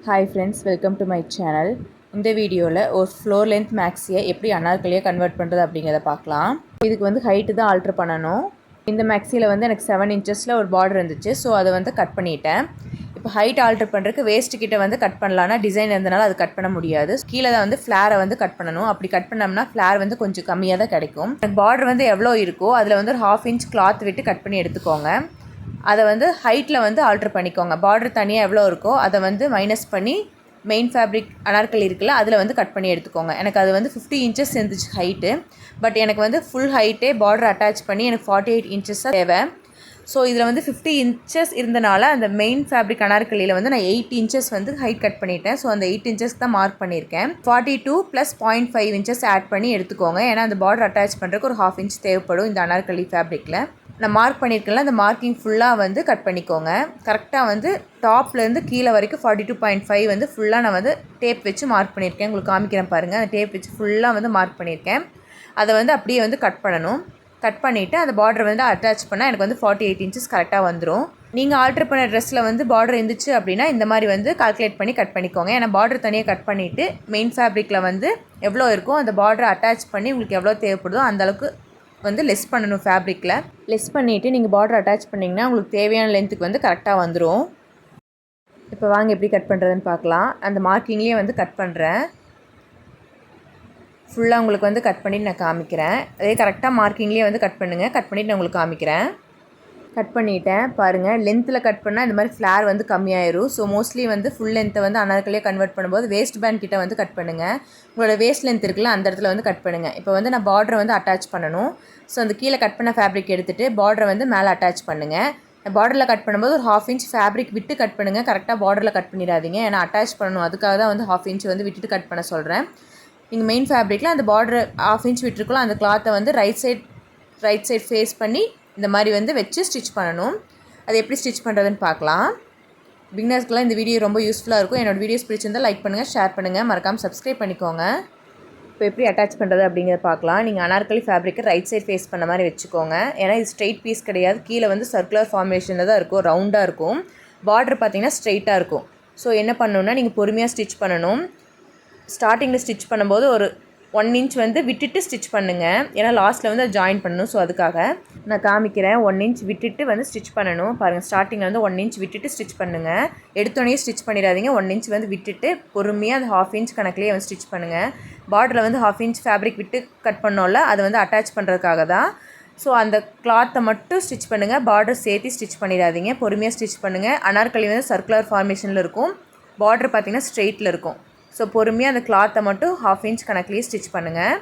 Hi friends, welcome to my channel. இந்த வீடியோவில் ஒரு ஃப்ளோர் லென்த் மேக்ஸியை எப்படி அனார்கலியாக கன்வெர்ட் பண்ணுறது அப்படிங்கிறத பார்க்கலாம். இதுக்கு வந்து ஹைட்டு தான் ஆல்ட்ரு பண்ணணும். இந்த மேக்ஸியில் வந்து எனக்கு 7 இன்ச்சஸில் ஒரு பார்டர் இருந்துச்சு. ஸோ அதை வந்து கட் பண்ணிட்டேன். இப்போ ஹைட் ஆல்ட்ரு பண்ணுறதுக்கு வேஸ்ட்டு கிட்ட வந்து கட் பண்ணலான்னா டிசைன் இருந்தனால அது கட் பண்ண முடியாது. கீழே தான் வந்து ஃப்ளேரை வந்து கட் பண்ணணும். அப்படி கட் பண்ணோம்னா ஃப்ளேர் வந்து கொஞ்சம் கம்மியாக தான் கிடைக்கும். பார்டர் வந்து எவ்வளோ இருக்கோ அதில் வந்து ஒரு 1/2 இன்ச் கிளாத் விட்டு கட் பண்ணி எடுத்துக்கோங்க. அதை வந்து ஹைட்டில் வந்து ஆல்ட்ரு பண்ணிக்கோங்க. பார்டர் தனியாக எவ்வளோ இருக்கோ அதை வந்து மைனஸ் பண்ணி மெயின் ஃபேப்ரிக் அனார்கலி இருக்குல்ல அதில் வந்து கட் பண்ணி எடுத்துக்கோங்க. எனக்கு அது வந்து 50 இன்ச்சஸ் இருந்துச்சு ஹைட்டு. பட் எனக்கு வந்து ஃபுல் ஹைட்டே பார்டர் அட்டாச் பண்ணி எனக்கு 48 இன்ச்சஸ் தான் தேவை. ஸோ இதில் வந்து 50 இன்ச்சஸ் இருந்தனால அந்த மெயின் ஃபேப்ரிக் அனார்கலியில் வந்து நான் 8 இன்ச்சஸ் வந்து ஹைட் கட் பண்ணிட்டேன். ஸோ அந்த 8 இன்ச்சஸ் தான் மார்க் பண்ணியிருக்கேன். 42 + 0.5 இன்ச்சஸ் ஆட் பண்ணி எடுத்துக்கோங்க. ஏன்னா அந்த பார்டர் அட்டாச் பண்ணுறதுக்கு ஒரு 1/2 இன்ச் தேவைப்படும் இந்த அனார்கலி ஃபேப்ரிக்கில். நான் மார்க் பண்ணியிருக்கேன்ல அந்த மார்க்கிங் ஃபுல்லாக வந்து கட் பண்ணிக்கோங்க. கரெக்டாக வந்து டாப்லேருந்து கீழே வரைக்கும் 42.5 வந்து ஃபுல்லாக நான் வந்து டேப் வச்சு மார்க் பண்ணியிருக்கேன். உங்களுக்கு காமிக்கிறேன் பாருங்கள். அந்த டேப் வச்சு ஃபுல்லாக வந்து மார்க் பண்ணியிருக்கேன். அதை வந்து அப்படியே வந்து கட் பண்ணணும். கட் பண்ணிவிட்டு அந்த பார்டர் வந்து அட்டாச் பண்ணால் எனக்கு வந்து 48 இன்ச்சஸ் கரெக்டாக வந்துடும். நீங்கள் ஆல்ட்ரு பண்ண ட்ரெஸ்ஸில் வந்து பார்டர் இருந்துச்சு அப்படின்னா இந்த மாதிரி வந்து கால்குலேட் பண்ணி கட் பண்ணிக்கோங்க. ஏன்னா பார்டர் தனியாக கட் பண்ணிவிட்டு மெயின் ஃபேப்ரிக்கில் வந்து எவ்வளோ இருக்கோ அந்த பார்டரை அட்டாச் பண்ணி உங்களுக்கு எவ்வளோ தேவைப்படுதோ அந்தளவுக்கு வந்து லெஸ் பண்ணணும். ஃபேப்ரிக்கில் லெஸ் பண்ணிவிட்டு நீங்கள் பார்டர் அட்டாச் பண்ணிங்கன்னா உங்களுக்கு தேவையான லென்த்துக்கு வந்து கரெக்டாக வந்துடும். இப்போ வாங்க எப்படி கட் பண்ணுறதுன்னு பார்க்கலாம். அந்த மார்க்கிங்லேயே வந்து கட் பண்ணுறேன். ஃபுல்லாக உங்களுக்கு வந்து கட் பண்ணிவிட்டு நான் காமிக்கிறேன். அதே கரெக்டாக மார்க்கிங்லேயே வந்து கட் பண்ணுங்கள். கட் பண்ணிவிட்டு நான் உங்களுக்கு காமிக்கிறேன். கட் பண்ணிவிட்டேன் பாருங்கள். லென்த்தில் கட் பண்ணால் இந்த மாதிரி ஃப்ளேர் வந்து கம்மியாயிரும். ஸோ மோஸ்ட்லி வந்து ஃபுல் லென்த்தை வந்து அனார்கலியாக கன்வெர்ட் பண்ணும்போது வேஸ்ட் பேண்ட் கிட்ட வந்து கட் பண்ணுங்கள். உங்களோட வேஸ்ட் லென்த் இருக்குல்ல அந்த இடத்துல வந்து கட் பண்ணுங்கள். இப்போ வந்து நான் பார்டரை வந்து அட்டாச் பண்ணணும். ஸோ அந்த கீழே கட் பண்ண ஃபேப்ரிக் எடுத்துகிட்டு பார்டரை வந்து மேலே அட்டாச் பண்ணுங்கள். பார்டரில் கட் பண்ணும்போது ஒரு 1/2 இன்ச் ஃபேப்ரிக் விட்டு கட் பண்ணுங்கள். கரெக்டாக பார்டரில் கட் பண்ணிடாதீங்க. ஏன்னா அட்டாச் பண்ணணும். அதுக்காக தான் வந்து 1/2 இன்ச் வந்து விட்டுட்டு கட் பண்ண சொல்கிறேன். நீங்கள் மெயின் ஃபேப்ரிக்கில் அந்த பார்டர் 1/2 இன்ச் விட்டுருக்கலாம். அந்த கிளாத்தை வந்து ரைட் சைட் ஃபேஸ் பண்ணி இந்த மாதிரி வந்து வச்சு ஸ்டிச் பண்ணணும். அது எப்படி ஸ்டிச் பண்ணுறதுன்னு பார்க்கலாம். பிகினர்ஸ்க்குலாம் இந்த வீடியோ ரொம்ப யூஸ்ஃபுல்லாக இருக்கும். என்னோடய வீடியோஸ் பிடிச்சிருந்தால் லைக் பண்ணுங்கள், ஷேர் பண்ணுங்கள், மறக்காமல் சப்ஸ்கிரைப் பண்ணிக்கோங்க. இப்போ எப்படி அட்டாச் பண்ணுறது அப்படிங்கிறத பார்க்கலாம். நீங்கள் அனார்கலி ஃபேப்ரிக்கை ரைட் சைட் ஃபேஸ் பண்ண மாதிரி வச்சுக்கோங்க. ஏன்னா இது ஸ்ட்ரெயிட் பீஸ் கிடையாது. கீழே வந்து சர்க்குலர் ஃபார்மேஷனில் தான் இருக்கும், ரவுண்டாக இருக்கும். பார்டர் பார்த்திங்கன்னா ஸ்ட்ரெயிட்டாக இருக்கும். ஸோ என்ன பண்ணணுன்னா நீங்கள் பொறுமையாக ஸ்டிச் பண்ணணும். ஸ்டார்டிங்கில் ஸ்டிச் பண்ணும்போது ஒரு 1 இன்ச் வந்து விட்டுட்டு ஸ்டிச் பண்ணுங்கள். ஏன்னா லாஸ்ட்டில் வந்து அதை ஜாயின் பண்ணணும். ஸோ அதுக்காக நான் காமிக்கிறேன். 1 இன்ச் விட்டுட்டு வந்து ஸ்டிச் பண்ணணும். பாருங்கள், ஸ்டார்டிங்கில் வந்து 1 இன்ச் விட்டுட்டு ஸ்டிச் பண்ணுங்கள். எடுத்தோடனே ஸ்டிச் பண்ணிடாதீங்க. 1 இன்ச் வந்து விட்டுட்டு பொறுமையாக அந்த 1/2 இன்ச் கணக்கிலே வந்து ஸ்டிச் பண்ணுங்கள். பார்டரில் வந்து 1/2 இன்ச் ஃபேப்ரிக் விட்டு கட் பண்ணோம்ல, அதை வந்து அட்டாச் பண்ணுறதுக்காக தான். ஸோ அந்த கிளாத்தை மட்டும் ஸ்டிச் பண்ணுங்கள். பார்டர் சேர்த்து ஸ்டிச் பண்ணிடாதீங்க. பொறுமையாக ஸ்டிச் பண்ணுங்கள். அனார்கலி வந்து சர்க்குலர் ஃபார்மேஷனில் இருக்கும். பார்டர் பார்த்திங்கன்னா ஸ்ட்ரெயிட்டில் இருக்கும். ஸோ பொறுமையாக அந்த கிளாத்தை மட்டும் 1/2 இன்ச் கணக்கிலேயே ஸ்டிச் பண்ணுங்கள்.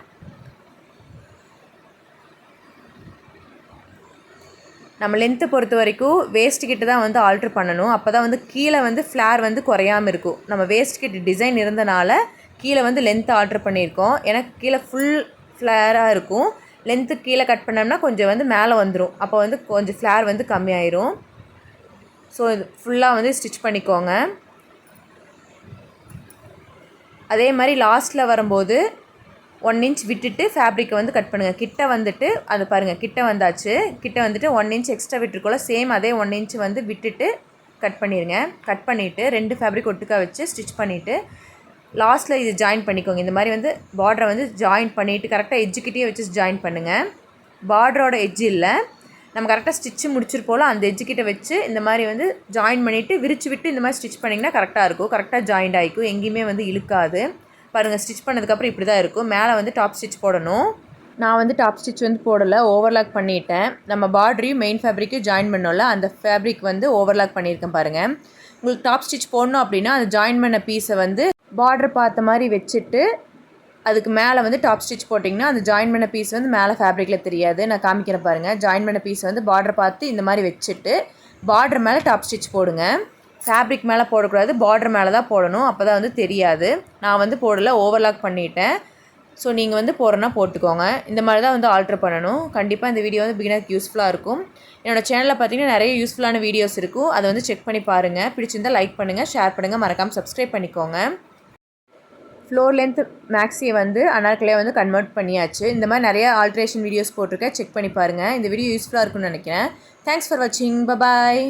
நம்ம லென்த்தை பொறுத்த வரைக்கும் வேஸ்ட் கிட்ட தான் வந்து ஆல்ட்ரு பண்ணணும். அப்போ தான் வந்து கீழே வந்து ஃப்ளேர் வந்து குறையாமல் இருக்கும். நம்ம வேஸ்ட் கிட்ட டிசைன் இருந்தனால கீழே வந்து லென்த்தை ஆல்ட்ரு பண்ணியிருக்கோம். ஏன்னா கீழே ஃபுல் ஃப்ளேராக இருக்கும். லென்த்து கீழே கட் பண்ணோம்னா கொஞ்சம் வந்து மேலே வந்துடும். அப்போ வந்து கொஞ்சம் ஃப்ளேர் வந்து கம்மியாயிரும். ஸோ இது ஃபுல்லாக வந்து ஸ்டிச் பண்ணிக்கோங்க. அதே மாதிரி லாஸ்ட்டில் வரும்போது 1 இன்ச் விட்டுட்டு ஃபேப்ரிக்கை வந்து கட் பண்ணுங்கள். கிட்ட வந்துட்டு அது பாருங்கள், கிட்ட வந்தாச்சு. கிட்ட வந்துட்டு 1 இன்ச் எக்ஸ்ட்ரா விட்டுருக்கோல, சேம் அதே 1 இன்ச் வந்து விட்டுட்டு கட் பண்ணிடுங்க. கட் பண்ணிவிட்டு 2 ஃபேப்ரிக் ஒட்டுக்கா வச்சு ஸ்டிச் பண்ணிவிட்டு லாஸ்ட்டில் இது ஜாயின் பண்ணிக்கோங்க. இந்த மாதிரி வந்து பார்டரை வந்து ஜாயின் பண்ணிவிட்டு கரெக்டாக எட்ஜுக்கிட்டே வச்சு ஜாயின் பண்ணுங்கள். பார்டரோட எட்ஜ் இல்லை, நம்ம கரெக்டாக ஸ்டிச்சு முடிச்சிருப்போல அந்த எட்ஜுக்கிட்ட வச்சு இந்த மாதிரி வந்து ஜாயின் பண்ணிவிட்டு விரிச்சு விட்டு இந்த மாதிரி ஸ்டிச் பண்ணிங்கன்னா கரெக்டாக இருக்கும். கரெக்டாக ஜாயிண்ட் ஆகிக்கும். எங்கேயுமே வந்து இழுக்காது. பாருங்கள், ஸ்டிச் பண்ணதுக்கப்புறம் இப்படி தான் இருக்கும். மேலே வந்து டாப் ஸ்டிச் போடணும். நான் வந்து டாப் ஸ்டிச் வந்து போடலை, ஓவர்லாக் பண்ணிட்டேன். நம்ம பார்டரையும் மெயின் ஃபேப்ரிக்கையும் ஜாயின் பண்ணோம்ல, அந்த ஃபேப்ரிக் வந்து ஓவர்லாக் பண்ணியிருக்கேன் பாருங்கள். உங்களுக்கு டாப் ஸ்டிச் போடணும் அப்படின்னா அந்த ஜாயின் பண்ண பீஸை வந்து பார்டர் பார்த்த மாதிரி வச்சுட்டு அதுக்கு மேலே வந்து டாப் ஸ்டிச் போட்டிங்கன்னா அந்த ஜாயின் பண்ண பீஸ் வந்து மேலே ஃபேப்ரிக்கில் தெரியாது. நான் காமிக்கிறேன் பாருங்கள். ஜாயின் பண்ண பீஸ் வந்து பார்டர் பார்த்து இந்த மாதிரி வச்சுட்டு பார்டர் மேலே டாப் ஸ்டிச் போடுங்க. ஃபேப்ரிக் மேலே போடக்கூடாது, பார்டர் மேலே தான் போடணும். அப்போ தான் வந்து தெரியாது. நான் வந்து போடலை, ஓவர்லாக் பண்ணிட்டேன். ஸோ நீங்கள் வந்து போடுறனா போட்டுக்கோங்க. இந்த மாதிரி தான் வந்து ஆல்ட்ரு பண்ணணும். கண்டிப்பாக இந்த வீடியோ வந்து பிகினருக்கு யூஸ்ஃபுல்லாக இருக்கும். என்னோடய சேனலில் பார்த்தீங்கன்னா நிறைய யூஸ்ஃபுல்லான வீடியோஸ் இருக்கும். அதை வந்து செக் பண்ணி பாருங்கள். பிடிச்சிருந்தால் லைக் பண்ணுங்கள், ஷேர் பண்ணுங்கள், மறக்காமல் சப்ஸ்கிரைப் பண்ணிக்கோங்க. ஃப்ளோர் லென்த் மேக்ஸியை வந்து அனார்கலியாக வந்து கன்வெர்ட் பண்ணியாச்சு. இந்த மாதிரி நிறைய ஆல்ட்ரேஷன் வீடியோஸ் போட்டிருக்கேன், செக் பண்ணி பாருங்கள். இந்த வீடியோ யூஸ்ஃபுல்லாக இருக்கும்னு நினைக்கிறேன். தேங்க்ஸ் ஃபார் வாட்சிங். பாய்.